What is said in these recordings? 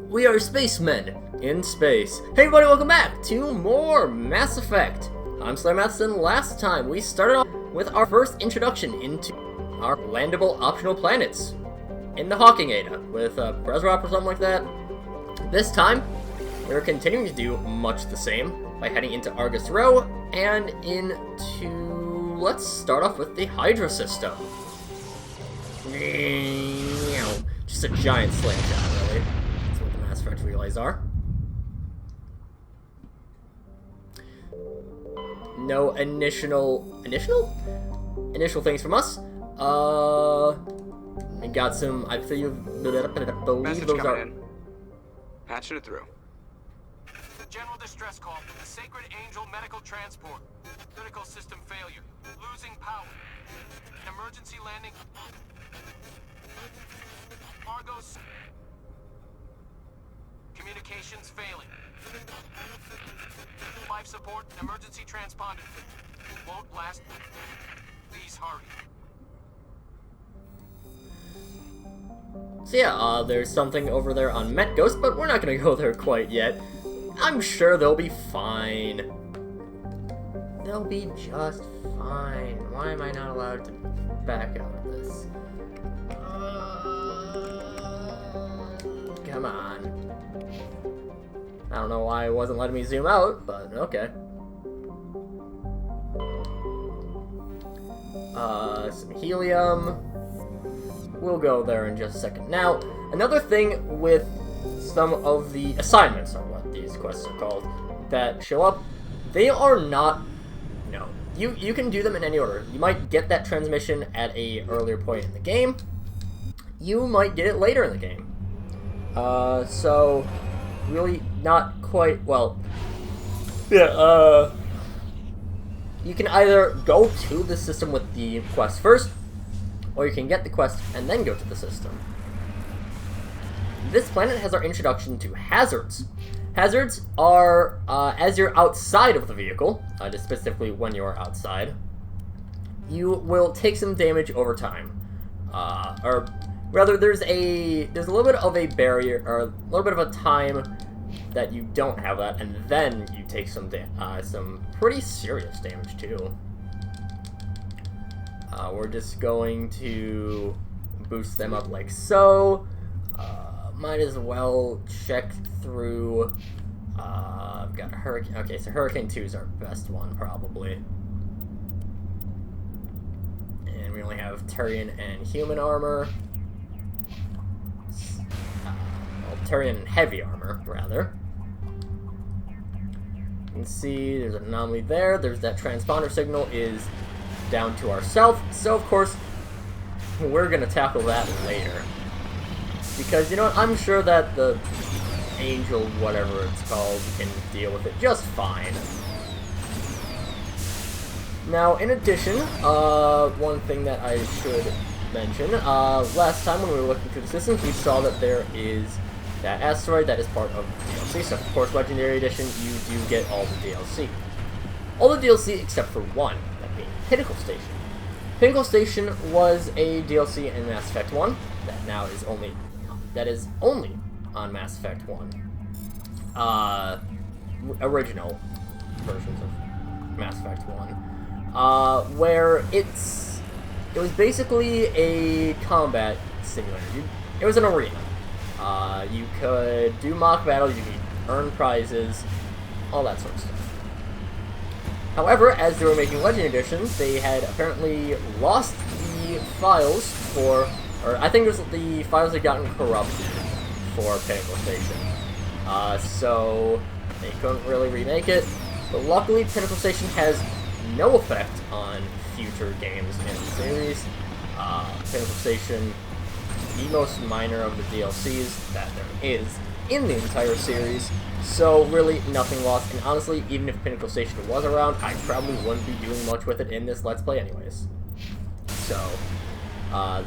We are spacemen in space. Hey everybody, welcome back to more Mass Effect. I'm SlayerMathis, and last time we started off with our first introduction into our landable optional planets in the Hawking Ada with Brezrop or something like that. This time, we're continuing to do much the same by heading into Argus Row and into... let's start off with the Hydra system. Just a giant slingshot, really. That's what the Mass Effect relays are. No initial things from us. We got some, I believe Message those coming are... in. Patching it through. General distress call from the Sacred Angel Medical Transport. Critical system failure. Losing power. Emergency landing. Argos. Communications failing. Life support. Emergency transponder. Won't last. Please hurry. So yeah, there's something over there on Met Ghost, but we're not gonna go there quite yet. I'm sure they'll be fine. They'll be just fine. Why am I not allowed to back out of this? Come on. I don't know why it wasn't letting me zoom out, but okay. Some helium. We'll go there in just a second. Now, another thing with some of the assignments, or what these quests are called, that show up, they are not, you can do them in any order. You might get that transmission at a earlier point in the game. You might get it later in the game. So, really not quite, well, yeah, you can either go to the system with the quest first, or you can get the quest and then go to the system. This planet has our introduction to hazards. Hazards are, as you're outside of the vehicle, specifically when you're outside, you will take some damage over time. Or rather, there's a little bit of a barrier, or a little bit of a time that you don't have that, and then you take some pretty serious damage too. We're just going to boost them up like so. Might as well check through. I've got a Hurricane. Okay, so Hurricane 2 is our best one, probably. And we only have Turian and human armor. Well, Turian and heavy armor, rather. You can see there's an anomaly there. There's that transponder signal is down to our south. So, of course, we're going to tackle that later. Because, you know what, I'm sure that the Angel, whatever it's called, can deal with it just fine. Now, in addition, one thing that I should mention, last time when we were looking through the systems, we saw that there is that asteroid that is part of the DLC. So, of course, Legendary Edition, you do get all the DLC. All the DLC except for one, that being Pinnacle Station. Pinnacle Station was a DLC in Mass Effect 1 that now is only... that is only on Mass Effect 1. Original versions of Mass Effect 1. Where it was basically a combat simulator. It was an arena. You could do mock battles, you could earn prizes, all that sort of stuff. However, as they were making Legend Edition, they had apparently lost the files for... or I think it was the files had gotten corrupted for Pinnacle Station. So they couldn't really remake it. But luckily, Pinnacle Station has no effect on future games in the series. Pinnacle Station, the most minor of the DLCs that there is in the entire series. So really, nothing lost. And honestly, even if Pinnacle Station was around, I probably wouldn't be doing much with it in this Let's Play anyways. So...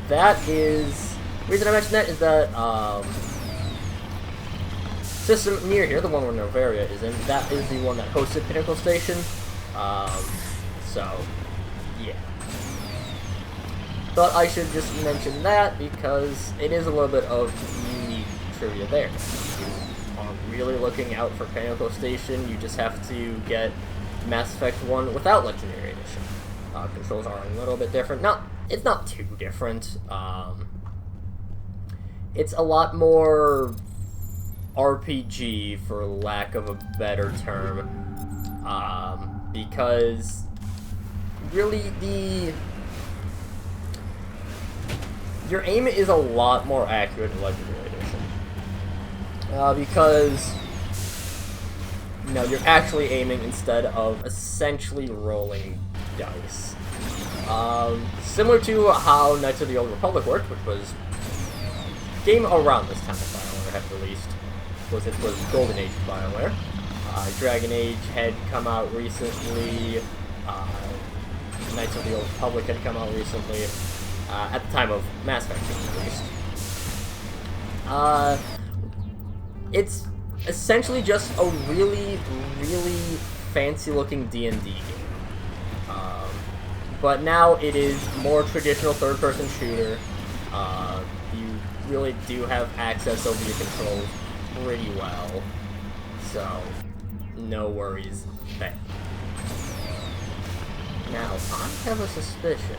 that is... the reason I mention that is that, system near here, the one where Novaria is in, that is the one that hosted Pinnacle Station. So, yeah. Thought I should just mention that, because it is a little bit of unique trivia there. are really looking out for Pinnacle Station, you just have to get Mass Effect 1 without Legendary Edition. Controls are a little bit different. It's not too different. It's a lot more RPG, for lack of a better term, because really your aim is a lot more accurate in Legendary Edition, because you're actually aiming instead of essentially rolling dice. Similar to how Knights of the Old Republic worked, which was game around this time that BioWare had released. It was Golden Age of BioWare. Dragon Age had come out recently. Knights of the Old Republic had come out recently. At the time of Mass Effect being released. It's essentially just a really, really fancy-looking D&D game. But now it is more traditional third-person shooter. You really do have access over your controls pretty well, so no worries there. Now, I have a suspicion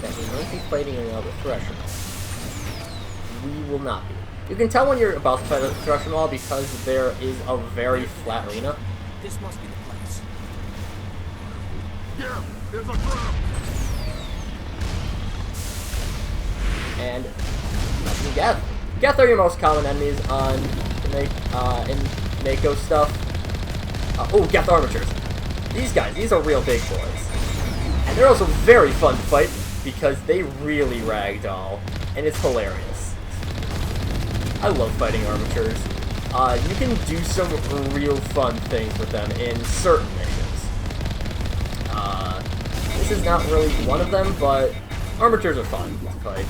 that we might be fighting another Thresher Maw. We will not be. You can tell when you're about to fight a Thresher Maw because there is a very flat arena. This must be the place. Yeah, there's a trap. And Geth. Geth are your most common enemies on in Mako stuff. Geth armatures. These are real big boys. And they're also very fun to fight because they really ragdoll, and it's hilarious. I love fighting armatures. You can do some real fun things with them in certain missions. This is not really one of them, but armatures are fun to fight.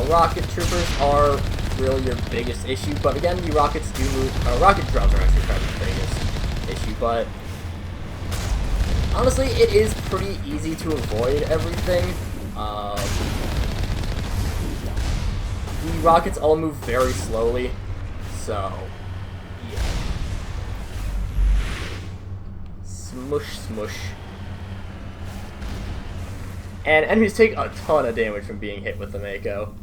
Rocket troopers are really your biggest issue, but again, the rockets do move. Rocket drones are actually probably the biggest issue, but honestly, it is pretty easy to avoid everything. The rockets all move very slowly, so yeah. Smush, smush. And enemies take a ton of damage from being hit with the Mako.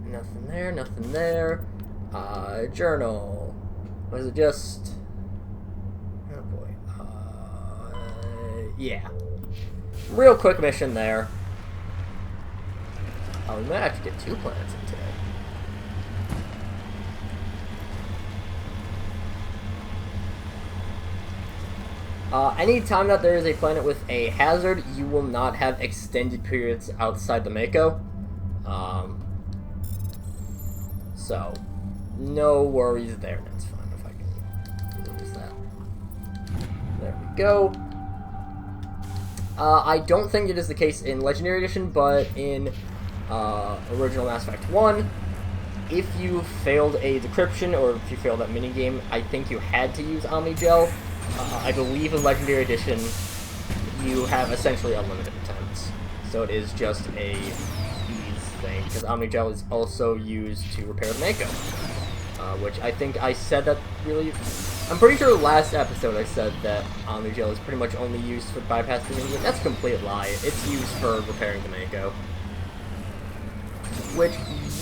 Nothing there, nothing there. Journal. Was it just... Oh boy. Yeah. Real quick mission there. We might actually get 2 planets in today. Anytime that there is a planet with a hazard, you will not have extended periods outside the Mako. So, no worries there. That's fine if I can lose that. There we go. I don't think it is the case in Legendary Edition, but in original Mass Effect 1, if you failed a decryption, or if you failed that minigame, I think you had to use Omnigel. I believe in Legendary Edition, you have essentially unlimited attempts. So it is just a ease thing, because Omnigel is also used to repair the Mako. Which I think I said that really... I'm pretty sure last episode I said that Omnigel is pretty much only used for bypassing the minigame. That's a complete lie. It's used for repairing the Mako. Which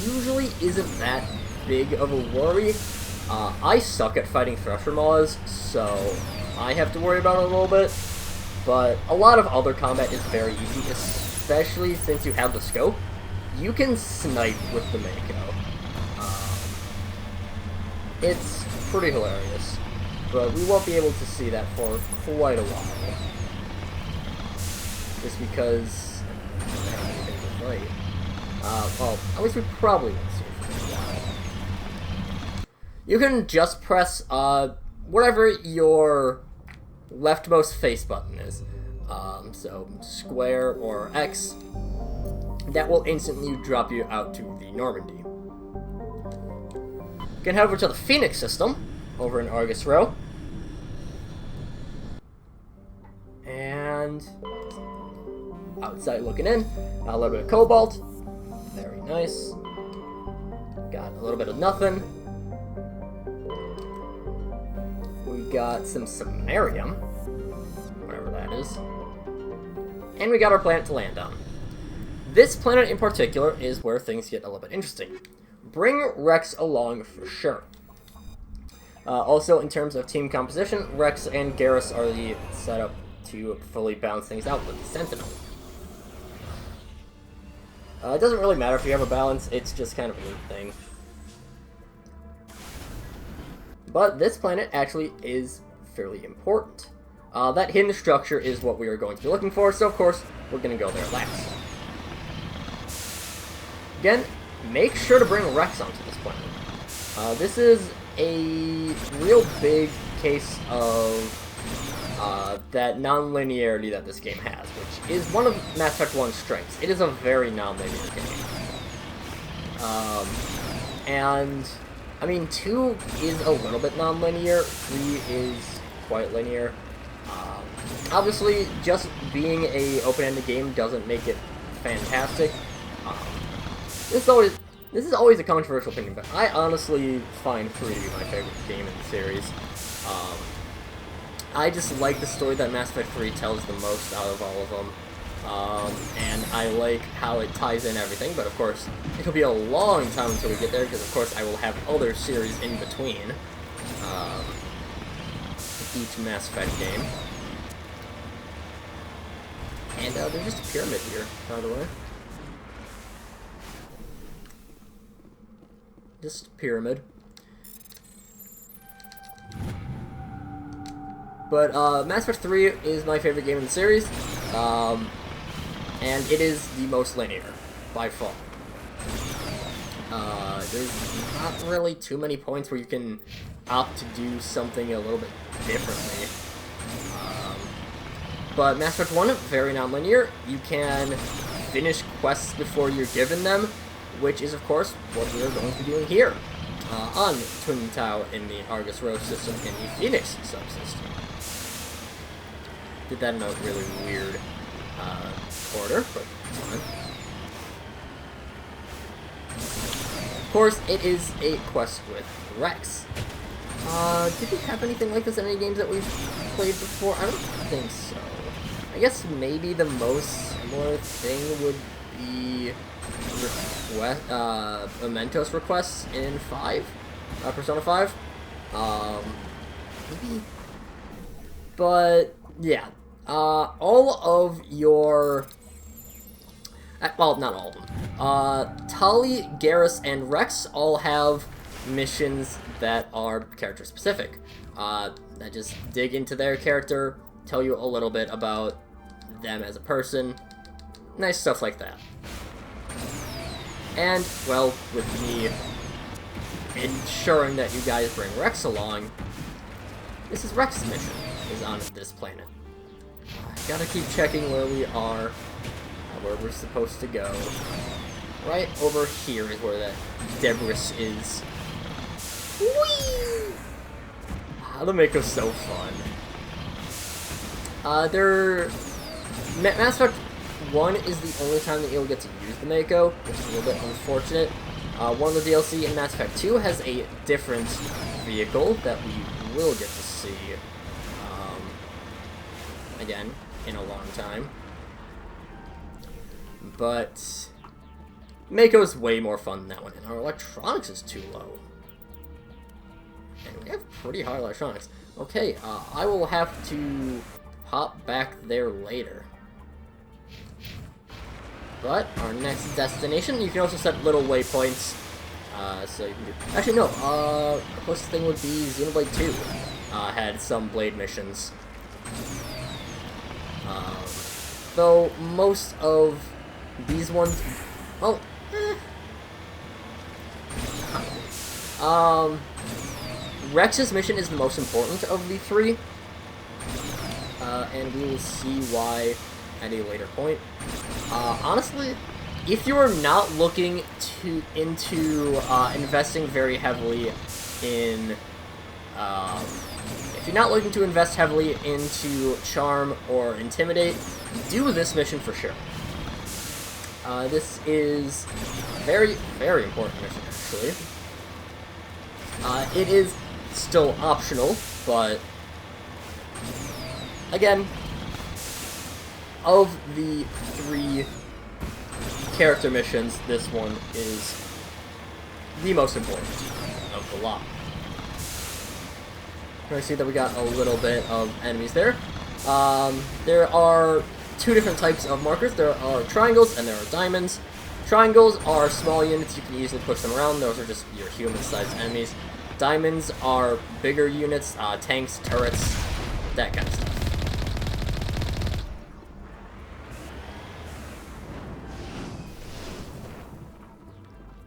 usually isn't that big of a worry. I suck at fighting Thresher Maws, so I have to worry about it a little bit. But a lot of other combat is very easy, especially since you have the scope. You can snipe with the Mako. It's pretty hilarious, but we won't be able to see that for quite a while. Just because I don't have anything to fight. Well, at least we probably won't see it for a while. You can just press whatever your leftmost face button is. So square or X. That will instantly drop you out to the Normandy. You can head over to the Phoenix system over in Argus Row. And outside looking in, a little bit of cobalt. Very nice. got a little bit of nothing. We got some samarium, whatever that is. And we got our planet to land on. This planet in particular is where things get a little bit interesting. Bring Rex along for sure. Also, in terms of team composition, Rex and Garrus are the setup to fully balance things out with the Sentinel. It doesn't really matter if you have a balance, it's just kind of a neat thing. But this planet actually is fairly important. That hidden structure is what we are going to be looking for, so of course, we're going to go there last. Again, make sure to bring Rex onto this planet. This is a real big case of that non-linearity that this game has, which is one of Mass Effect 1's strengths. It is a very non-linear game. And, I mean, 2 is a little bit non-linear, 3 is quite linear. Obviously, just being a open-ended game doesn't make it fantastic. This is always a controversial opinion, but I honestly find 3 to be my favorite game in the series. I just like the story that Mass Effect 3 tells the most out of all of them. And I like how it ties in everything, but of course, it'll be a long time until we get there, because of course I will have other series in between each Mass Effect game. And there's just a pyramid here, by the way. Just a pyramid. But Mass Effect 3 is my favorite game in the series, and it is the most linear, by far. There's not really too many points where you can opt to do something a little bit differently. But Mass Effect 1, very non-linear. You can finish quests before you're given them, which is, of course, what we are going to be doing here, on Twin Tau in the Argus Rose system in the Phoenix subsystem. Did that in a really weird order, but it's fine. Of course, it is a quest with Rex. Did we have anything like this in any games that we've played before? I don't think so. I guess maybe the most similar thing would be Mementos requests in 5, Persona 5. Maybe, but yeah, all of your, well, not all of them. Tali, Garrus, and Rex all have missions that are character specific. That just dig into their character, tell you a little bit about them as a person, nice stuff like that. And, well, with me ensuring that you guys bring Rex along, this is Rex's mission, is on this planet. I gotta keep checking where we are, where we're supposed to go. Right over here is where that debris is. Whee! The Mako's so fun. Mass Effect 1 is the only time that you'll get to use the Mako, which is a little bit unfortunate. One of the DLC in Mass Effect 2 has a different vehicle that we will get to see, again, in a long time. But Mako's way more fun than that one, and our electronics is too low. And we have pretty high electronics. Okay, I will have to hop back there later. But our next destination, you can also set little waypoints. So you can do. Actually, no. The closest thing would be Xenoblade 2. Had some blade missions. Though most of these ones, well, Rex's mission is the most important of the 3. And we will see why at a later point. Honestly, if you are not looking into investing very heavily in, if you're not looking to invest heavily into Charm or Intimidate, do this mission for sure. This is very, very important mission, actually. It is still optional, but again, of the 3 character missions, this one is the most important of the lot. I see that we got a little bit of enemies there. There are 2 different types of markers. There are triangles and there are diamonds. Triangles are small units, you can easily push them around. Those are just your human-sized enemies. Diamonds are bigger units, tanks, turrets, that kind of stuff.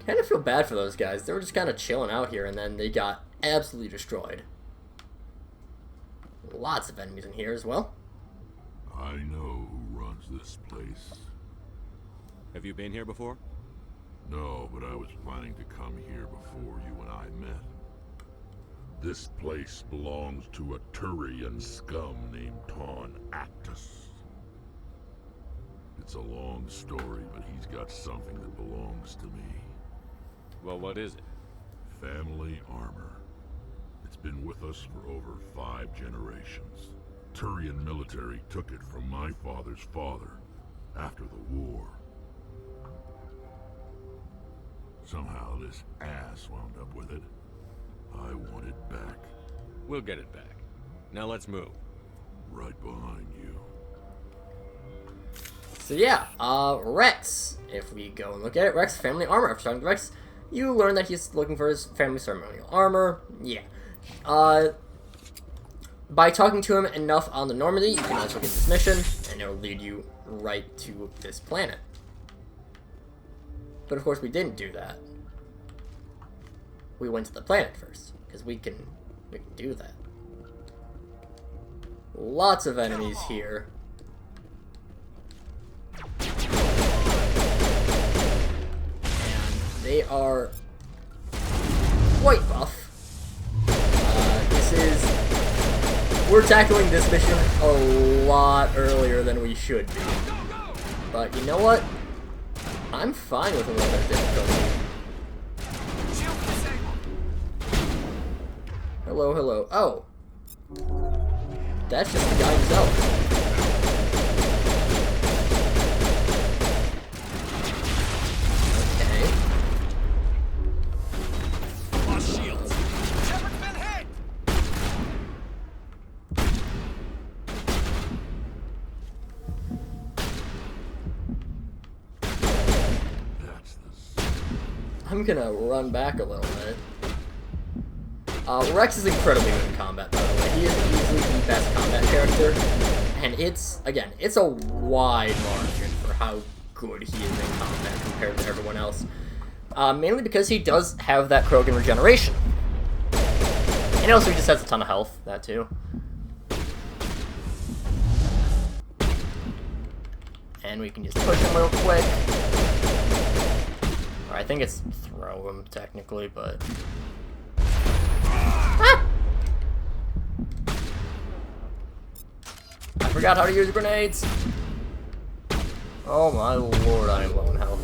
Kind of feel bad for those guys. They were just kind of chilling out here, and then they got absolutely destroyed. Lots of enemies in here as well. I know who runs this place. Have you been here before? No, but I was planning to come here before you and I met. This place belongs to a Turian scum named Ton Actus. It's a long story, but he's got something that belongs to me. Well, what is it? Family armor. It's been with us for over 5 generations. Turian military took it from my father's father after the war. Somehow this ass wound up with it. I want it back. We'll get it back. Now let's move. Right behind you. So yeah, Rex. If we go and look at it, Rex, family armor. After talking to Rex, you learn that he's looking for his family ceremonial armor. Yeah. By talking to him enough on the Normandy, you can also get this mission, and it'll lead you right to this planet. But of course we didn't do that. We went to the planet first, because we can do that. Lots of enemies here. And they are quite buff. We're tackling this mission a lot earlier than we should be. But you know what? I'm fine with a little bit of difficulty. Hello, hello. Oh. That's just the guy himself. I'm gonna run back a little bit. Rex is incredibly good in combat, by the way. He is easily the best combat character. And it's, again, it's a wide margin for how good he is in combat compared to everyone else. Mainly because he does have that Krogan regeneration. And also he just has a ton of health, that too. And we can just push him real quick. I think it's throw him, technically, but... Ah! I forgot how to use grenades! Oh my lord, I am low in health.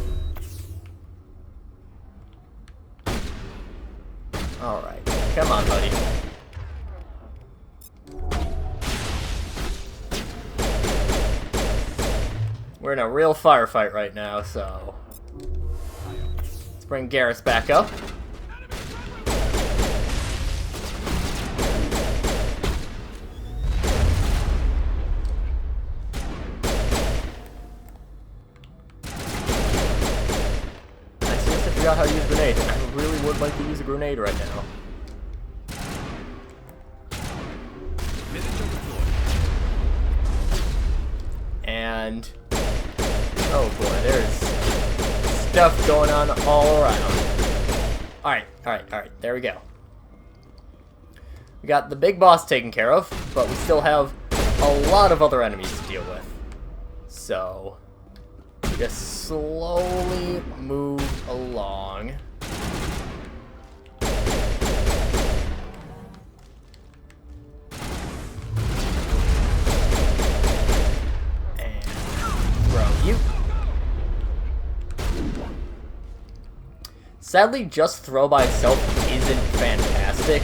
Alright, come on, buddy. We're in a real firefight right now, so... Let's bring Garrus back up. I seriously forgot how to use grenades. I really would like to use a grenade right now. And... oh boy, there's... stuff going on all around. Alright, there we go. We got the big boss taken care of, but we still have a lot of other enemies to deal with. So, just slowly move along. And throw you. Sadly, just throw by itself isn't fantastic,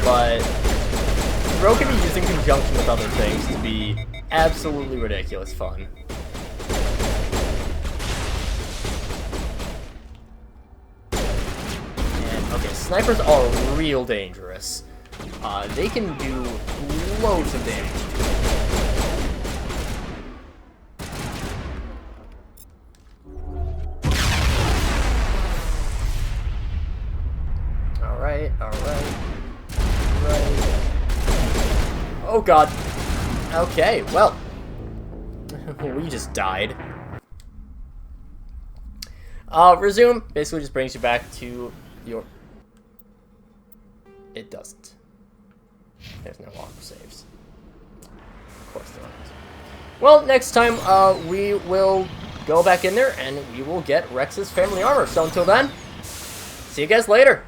but throw can be used in conjunction with other things to be absolutely ridiculous fun. And, okay, snipers are real dangerous. They can do loads of damage. Alright. Oh god. Okay, well. We just died. Resume basically just brings you back to your... It doesn't. There's no auto saves. Of course there aren't. Well, next time, we will go back in there and we will get Rex's family armor. So until then, see you guys later.